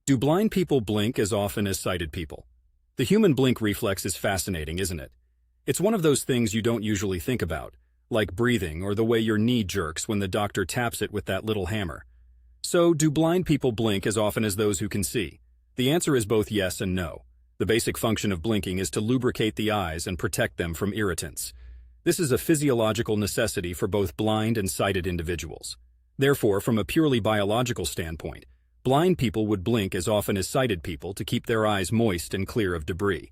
Do blind people blink as often as sighted people? The human blink reflex is fascinating, isn't it? It's one of those things you don't usually think about, like breathing or the way your knee jerks when the doctor taps it with that little hammer. So, do blind people blink as often as those who can see? The answer is both yes and no. The basic function of blinking is to lubricate the eyes and protect them from irritants. This is a physiological necessity for both blind and sighted individuals. Therefore, from a purely biological standpoint, blind people would blink as often as sighted people to keep their eyes moist and clear of debris.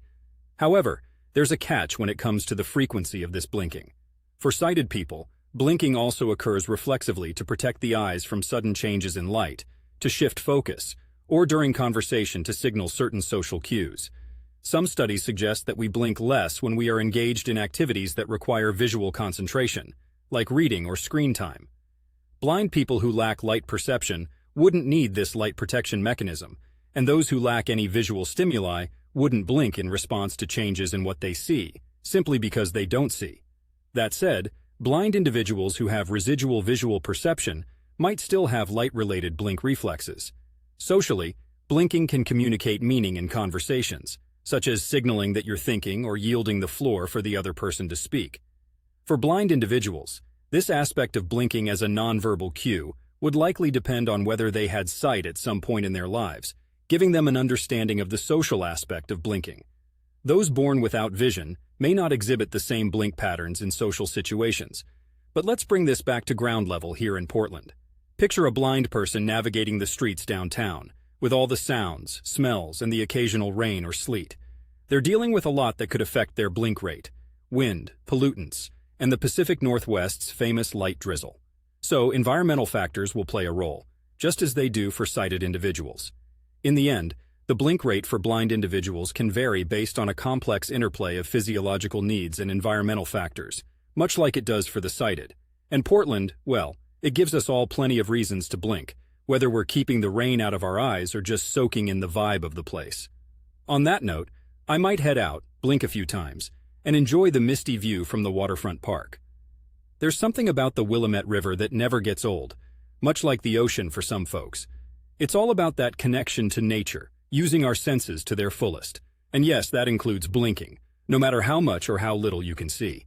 However, there's a catch when it comes to the frequency of this blinking. For sighted people, blinking also occurs reflexively to protect the eyes from sudden changes in light, to shift focus, or during conversation to signal certain social cues. Some studies suggest that we blink less when we are engaged in activities that require visual concentration, like reading or screen time. Blind people who lack light perception wouldn't need this light protection mechanism, and those who lack any visual stimuli wouldn't blink in response to changes in what they see, simply because they don't see. That said, blind individuals who have residual visual perception might still have light-related blink reflexes. Socially, blinking can communicate meaning in conversations, such as signaling that you're thinking or yielding the floor for the other person to speak. For blind individuals, this aspect of blinking as a nonverbal cue would likely depend on whether they had sight at some point in their lives, giving them an understanding of the social aspect of blinking. Those born without vision may not exhibit the same blink patterns in social situations. But let's bring this back to ground level here in Portland. Picture a blind person navigating the streets downtown, with all the sounds, smells, and the occasional rain or sleet. They're dealing with a lot that could affect their blink rate: wind, pollutants, and the Pacific Northwest's famous light drizzle. So, environmental factors will play a role, just as they do for sighted individuals. In the end, the blink rate for blind individuals can vary based on a complex interplay of physiological needs and environmental factors, much like it does for the sighted. And Portland, well, it gives us all plenty of reasons to blink, whether we're keeping the rain out of our eyes or just soaking in the vibe of the place. On that note, I might head out, blink a few times, and enjoy the misty view from the waterfront park. There's something about the Willamette River that never gets old, much like the ocean for some folks. It's all about that connection to nature, using our senses to their fullest. And yes, that includes blinking, no matter how much or how little you can see.